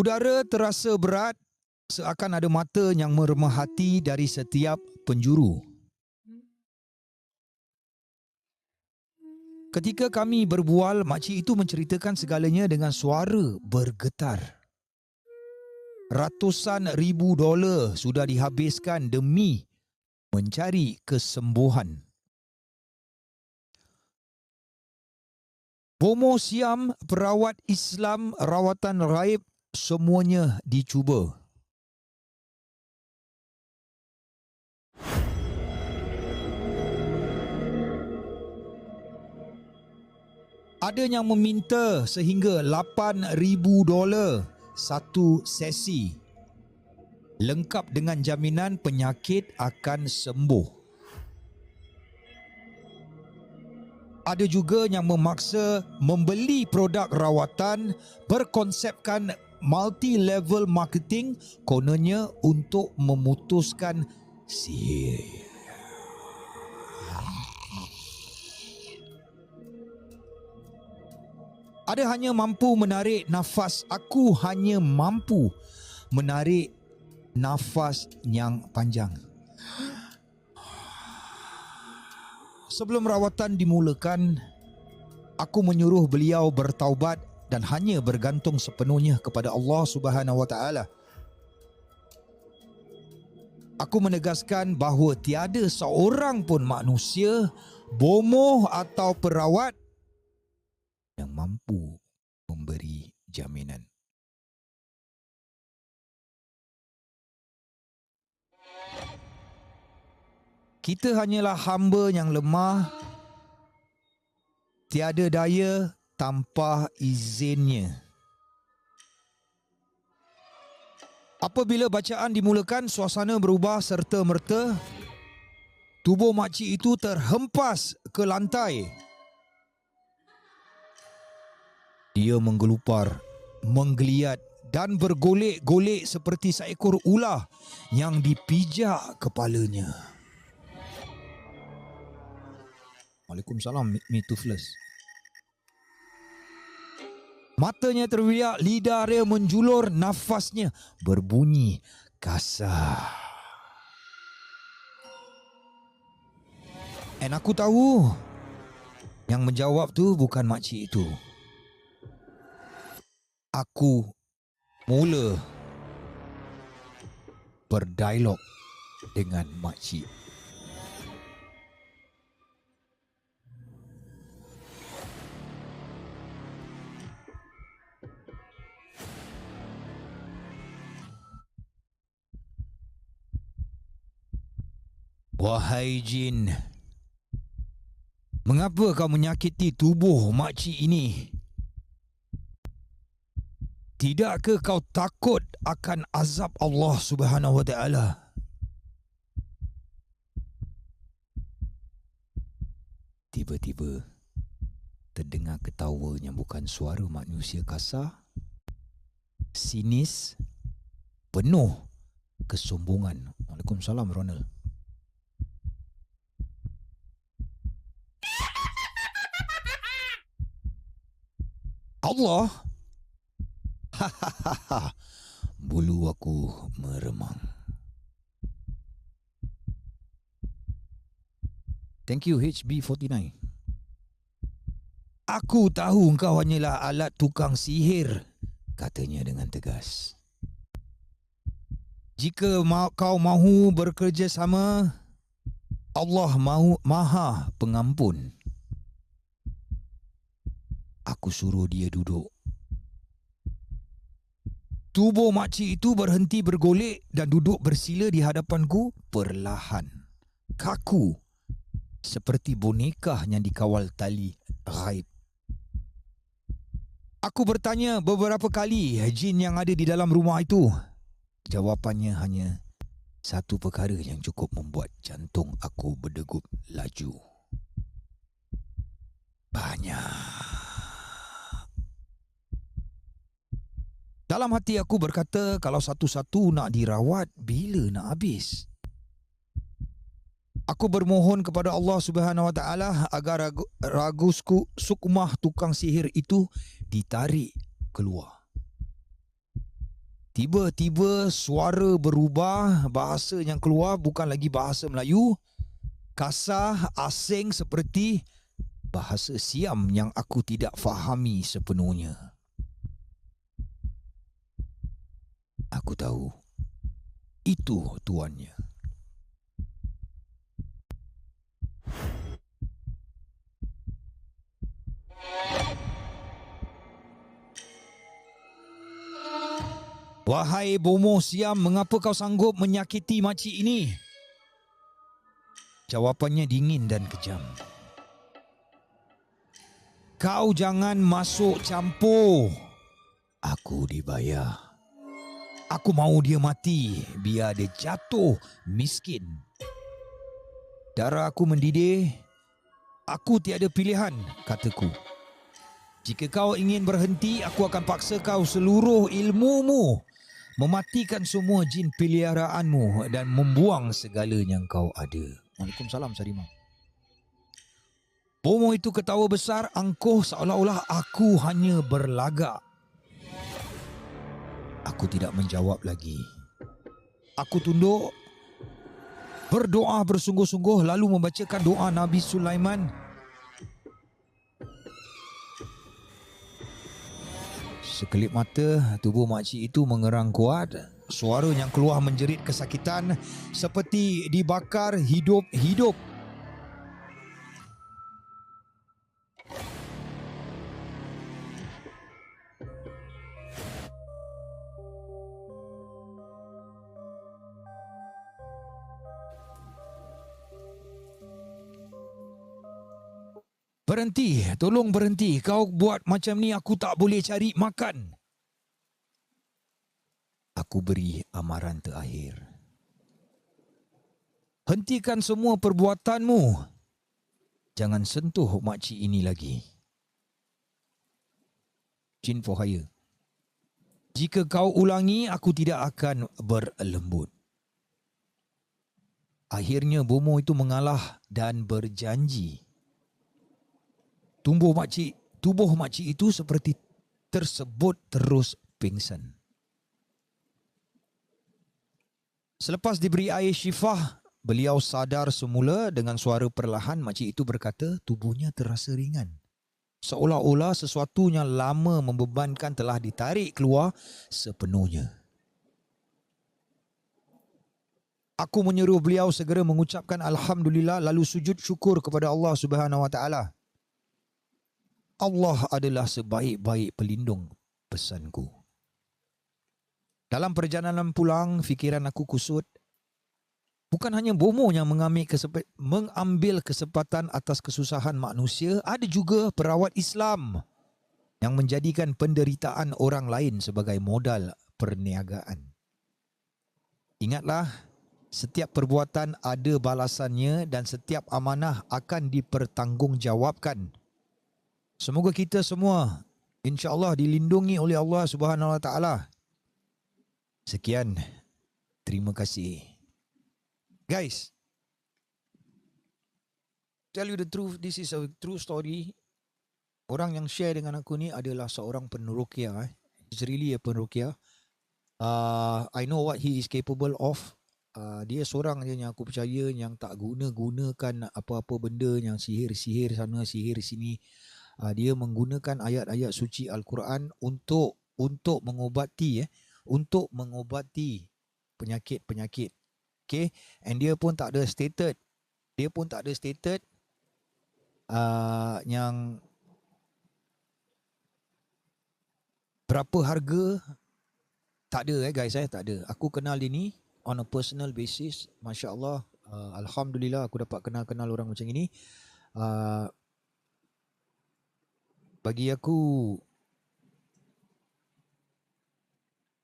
Udara terasa berat, seakan ada mata yang meremahati dari setiap penjuru. Ketika kami berbual, makcik itu menceritakan segalanya dengan suara bergetar. Ratusan ribu dolar sudah dihabiskan demi mencari kesembuhan. Bomo Siam, perawat Islam, rawatan raib, semuanya dicuba. Ada yang meminta sehingga 8,000 dolar satu sesi, lengkap dengan jaminan penyakit akan sembuh. Ada juga yang memaksa membeli produk rawatan berkonsepkan multi-level marketing, kononnya untuk memutuskan sihir. Ada hanya mampu menarik nafas. Aku hanya mampu menarik nafas yang panjang. Sebelum rawatan dimulakan, aku menyuruh beliau bertaubat dan hanya bergantung sepenuhnya kepada Allah Subhanahu Wa Taala. Aku menegaskan bahawa tiada seorang pun manusia, bomoh atau perawat yang mampu memberi jaminan. Kita hanyalah hamba yang lemah, tiada daya tanpa izinnya. Apabila bacaan dimulakan, suasana berubah serta-merta. Tubuh makcik itu terhempas ke lantai. Dia menggelupar, menggeliat dan bergolek-golek seperti seekor ular yang dipijak kepalanya. Waalaikumsalam, me toothless. Matanya terbiak, lidah dia menjulur, nafasnya berbunyi kasar. Dan aku tahu yang menjawab tu bukan makcik itu. Aku mula berdialog dengan makcik. Wahai jin, mengapa kau menyakiti tubuh makcik ini? Tidakkah kau takut akan azab Allah Subhanahu Wa Taala? Tiba-tiba terdengar ketawa yang bukan suara manusia kasar, sinis, penuh kesombongan. Waalaikumsalam, Ronald. Allah. Hahaha. Bulu aku meremang. Thank you HB49. Aku tahu engkau hanyalah alat tukang sihir, katanya dengan tegas. Jika kau mahu bekerjasama, Allah Maha Pengampun. Aku suruh dia duduk. Tubuh makcik itu berhenti bergolek dan duduk bersila di hadapanku perlahan. Kaku, seperti boneka yang dikawal tali ghaib. Aku bertanya beberapa kali jin yang ada di dalam rumah itu. Jawapannya hanya satu perkara yang cukup membuat jantung aku berdegup laju. Banyak. Dalam hati aku berkata, kalau satu-satu nak dirawat, bila nak habis? Aku bermohon kepada Allah Subhanahu Wa Taala agar ragusku sukmah tukang sihir itu ditarik keluar. Tiba-tiba suara berubah, bahasa yang keluar bukan lagi bahasa Melayu, kasar, asing seperti bahasa Siam yang aku tidak fahami sepenuhnya. Aku tahu itu tuannya. Wahai bomoh Siam, mengapa kau sanggup menyakiti makcik ini? Jawapannya dingin dan kejam. Kau jangan masuk campur. Aku dibayar. Aku mahu dia mati, biar dia jatuh miskin. Darah aku mendidih. Aku tiada pilihan, kataku. Jika kau ingin berhenti, aku akan paksa kau seluruh ilmumu, mematikan semua jin peliharaanmu dan membuang segala yang kau ada. Waalaikumsalam, Sarimah. Bomoh itu ketawa besar, angkuh seolah-olah aku hanya berlagak. Aku tidak menjawab lagi. Aku tunduk, berdoa bersungguh-sungguh, lalu membacakan doa Nabi Sulaiman. Sekelip mata, tubuh makcik itu mengerang kuat. Suara yang keluar menjerit kesakitan seperti dibakar hidup-hidup. Berhenti, tolong berhenti. Kau buat macam ni aku tak boleh cari makan. Aku beri amaran terakhir. Hentikan semua perbuatanmu. Jangan sentuh makcik ini lagi. Jin for hire. Jika kau ulangi, aku tidak akan berlembut. Akhirnya bomoh itu mengalah dan berjanji. Tubuh makcik itu seperti tersebut terus pingsan. Selepas diberi air syifah, beliau sadar semula. Dengan suara perlahan makcik itu berkata, tubuhnya terasa ringan. Seolah-olah sesuatu yang lama membebankan telah ditarik keluar sepenuhnya. Aku menyuruh beliau segera mengucapkan Alhamdulillah lalu sujud syukur kepada Allah Subhanahu Wa Taala. Allah adalah sebaik-baik pelindung, pesanku. Dalam perjalanan pulang, fikiran aku kusut. Bukan hanya bomoh yang mengambil kesempatan atas kesusahan manusia, ada juga perawat Islam yang menjadikan penderitaan orang lain sebagai modal perniagaan. Ingatlah, setiap perbuatan ada balasannya dan setiap amanah akan dipertanggungjawabkan. Semoga kita semua insya-Allah dilindungi oleh Allah Subhanahu Wa Taala. Sekian. Terima kasih. Guys, tell you the truth, this is a true story. Orang yang share dengan aku ni adalah seorang peneruqyah. He's really a peneruqyah. I know what he is capable of. Dia seorang je yang aku percaya yang tak gunakan apa-apa benda yang sihir-sihir sana, sihir sini. Dia menggunakan ayat-ayat suci Al-Quran untuk mengobati penyakit-penyakit. Okay, and dia pun tak ada stated yang berapa harga. Tak ada guys, tak ada. Aku kenal dia ni on a personal basis. Masya Allah, Alhamdulillah aku dapat kenal orang macam ini. Bagi aku,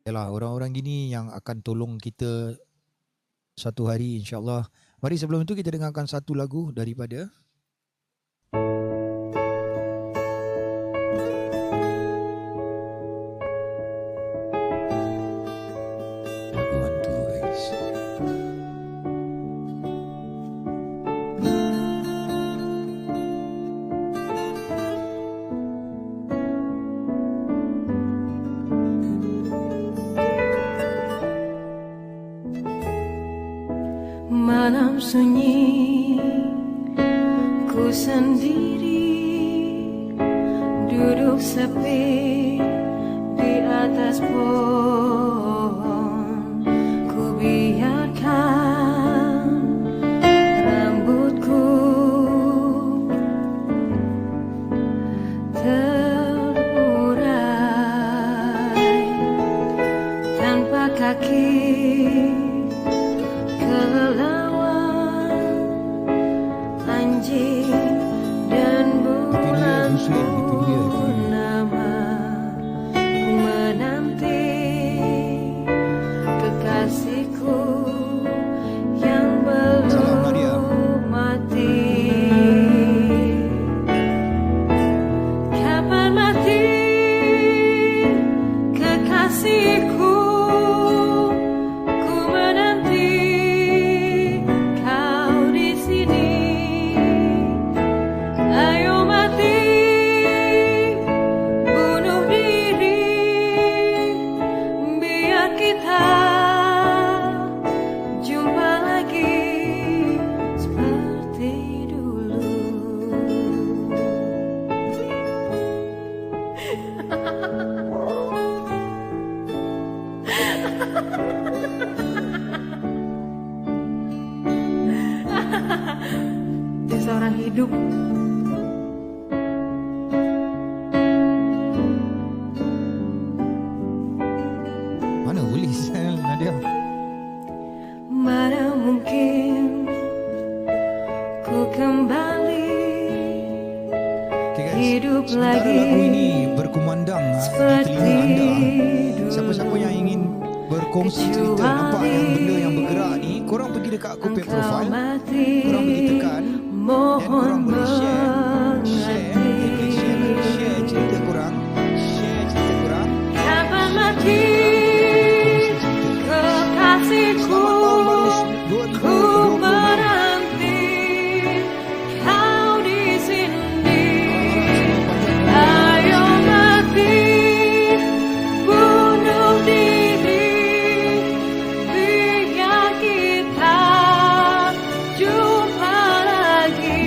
yalah, orang-orang gini yang akan tolong kita satu hari insya-Allah. Mari sebelum itu kita dengarkan satu lagu daripada malam sunyi, ku sendiri duduk sepi di atas pohon. Ku biarkan rambutku terurai tanpa kaki. Kelelawar, anjing dan bulan purnama, ku menanti kekasihku yang belum mati. Kapan mati kekasihku? Dia seorang hidup. Mana boleh sel Nadia? Mana mungkin ku kembali hidup sementara lagi. Lagu ini berkumandang di telinga anda. Siapa-siapa yang ingin berkongsi cerita, nampak yang benda yang bergerak ni, korang pergi dekat aku punya profile, korang pergi tekan dan korang boleh share cerita korang, share cerita korang. Kapan mati kekasihku, ku menanti kau di sini. Ayo mati, bunuh diri, biar kita jumpa lagi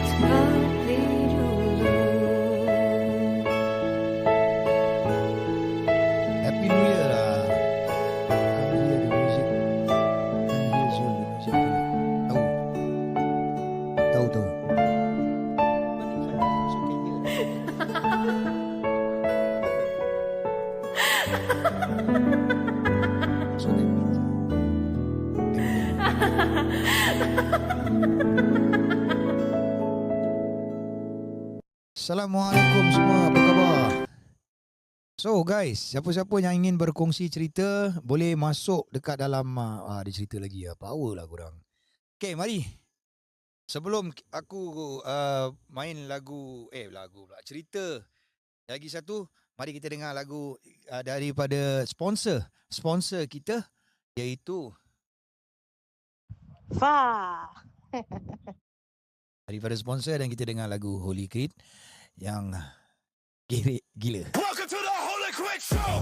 seperti dulu. Happy New Year lah. Kami hear the music. Kami hear Zul the music. Tahu. Tahu. So that means Assalamualaikum semua, apa khabar? So guys, siapa-siapa yang ingin berkongsi cerita boleh masuk dekat dalam ada cerita lagi ya. Power lah korang. Okay, mari. Sebelum aku main lagu pula, cerita lagi satu, mari kita dengar lagu daripada sponsor kita, iaitu daripada sponsor, dan kita dengar lagu Holy Creed yang gila. Welcome to the Holy Quick Show.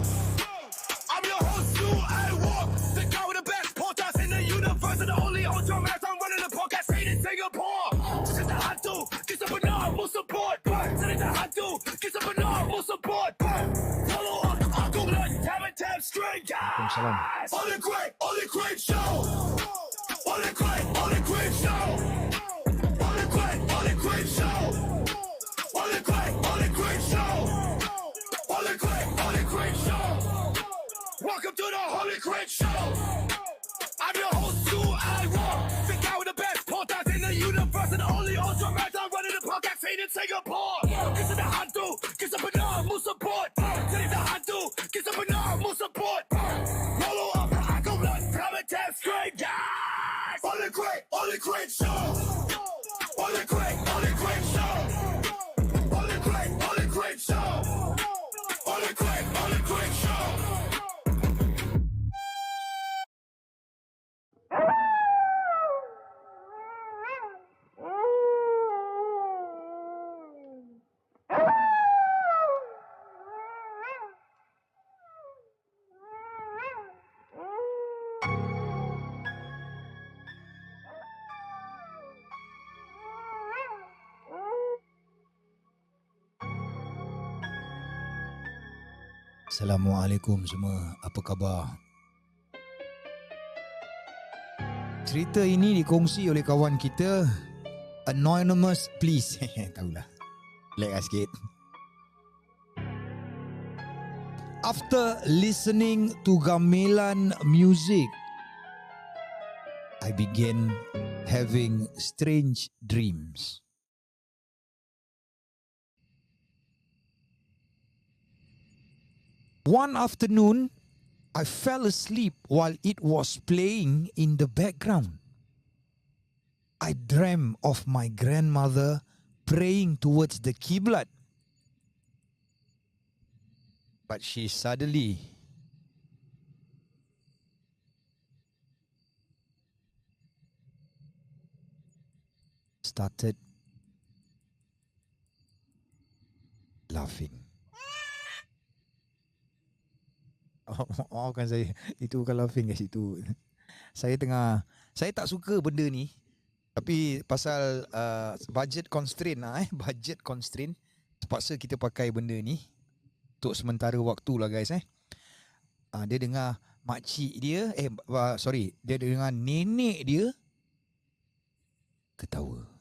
I'm your host, Stu Walk, the guy with the best podcast in the universe, and the only ultra marathon running the podcast made in Singapore. This is the hot dude, get some phenomenal support. This is the hot dude, get some phenomenal support. Follow up, I'll go tap straight guys. Holy Quick Show. Holy Quick Show. Holy Quick Show. Holy Quick Show. Holy Quick Show. Welcome to the Holy Quick Show. I'm your host, Stu Walk, the guy with the best podcast in the universe, and the only ultra marathon running the podcast made in Singapore. This is the hot dude, get some phenomenal support. This is the hot dude, get some phenomenal support. Roll up, I go blood, come and tap straight guys. Holy Quick Show. Holy Quick Show. Holy Quick Show. Holy Quick Show. Assalamualaikum semua, apa khabar? Cerita ini dikongsi oleh kawan kita, Anonymous please. Tahulah, lag sikit. After listening to gamelan music, I began having strange dreams. One afternoon, I fell asleep while it was playing in the background. I dreamt of my grandmother praying towards the Qiblat. But she suddenly started laughing. Maafkan saya, itu bukan laughing guys, itu saya tak suka benda ni. Tapi pasal budget constraint budget constraint, terpaksa kita pakai benda ni untuk sementara waktu lah guys. Dia dengar makcik dia, dia dengar nenek dia ketawa.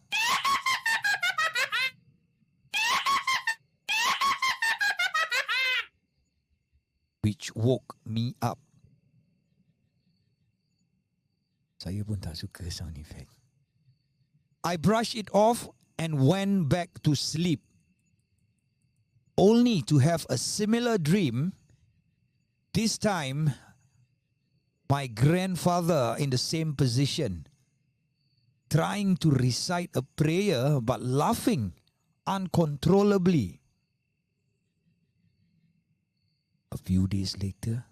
Which woke me up. Saya pun tak suka sound effect. I brushed it off and went back to sleep, only to have a similar dream. This time, my grandfather in the same position, trying to recite a prayer but laughing uncontrollably. A few days later,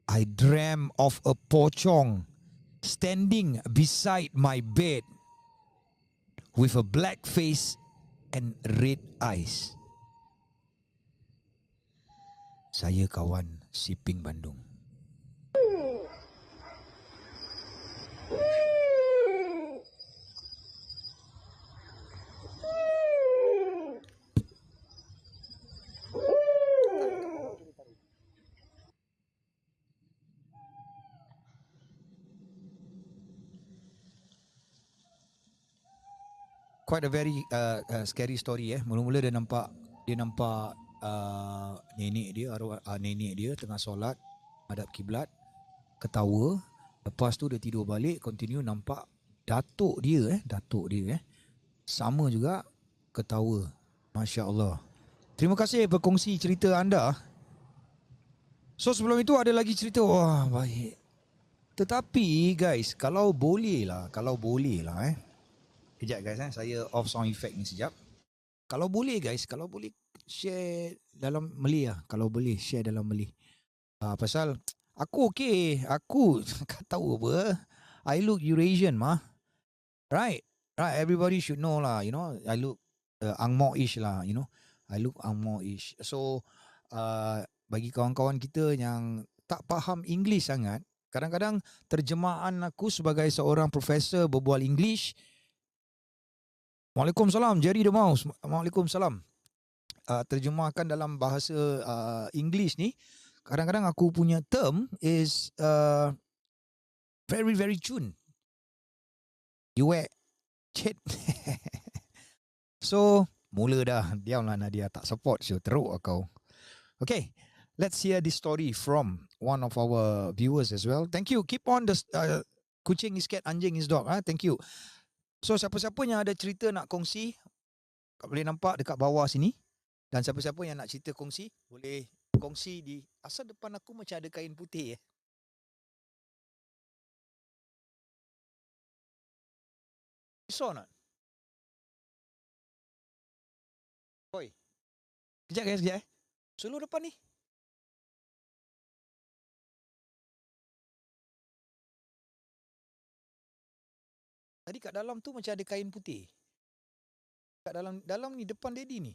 I dreamt of a pocong standing beside my bed with a black face and red eyes. Saya kawan Siping Bandung. Quite a very scary story. Mula-mula dia nampak nenek dia tengah solat hadap kiblat, ketawa. Lepas tu dia tidur balik, continue nampak datuk dia sama juga ketawa. Masya Allah. Terima kasih berkongsi cerita anda. So sebelum itu ada lagi cerita. Wah, baik. Tetapi guys, kalau boleh lah kejap guys, saya off sound effect ni sekejap. Kalau boleh share dalam Malay lah. Kalau boleh share dalam Malay. Pasal aku tak tahu apa. I look Eurasian mah. Right, everybody should know lah, you know. I look Angmo-ish lah, you know. I look Angmo-ish. So bagi kawan-kawan kita yang tak faham English sangat, kadang-kadang terjemahan aku sebagai seorang profesor berbual English. Waalaikumsalam, Jerry the Mouse. Waalaikumsalam. Terjemahkan dalam bahasa English ni, kadang-kadang aku punya term is very very cun. You wear chat. So mula dah, diamlah Nadia, tak support so teruk kau. Okay, let's hear this story from one of our viewers as well. Thank you. Keep on the kucing is cat, anjing is dog. Thank you. So siapa-siapa yang ada cerita nak kongsi, boleh nampak dekat bawah sini. Dan siapa-siapa yang nak cerita kongsi, boleh kongsi di asal depan aku macam ada kain putih. You saw not? Oi. Kejap guys, kejap. Sulu depan ni. Tadi kat dalam tu macam ada kain putih. Kat dalam ni depan daddy ni.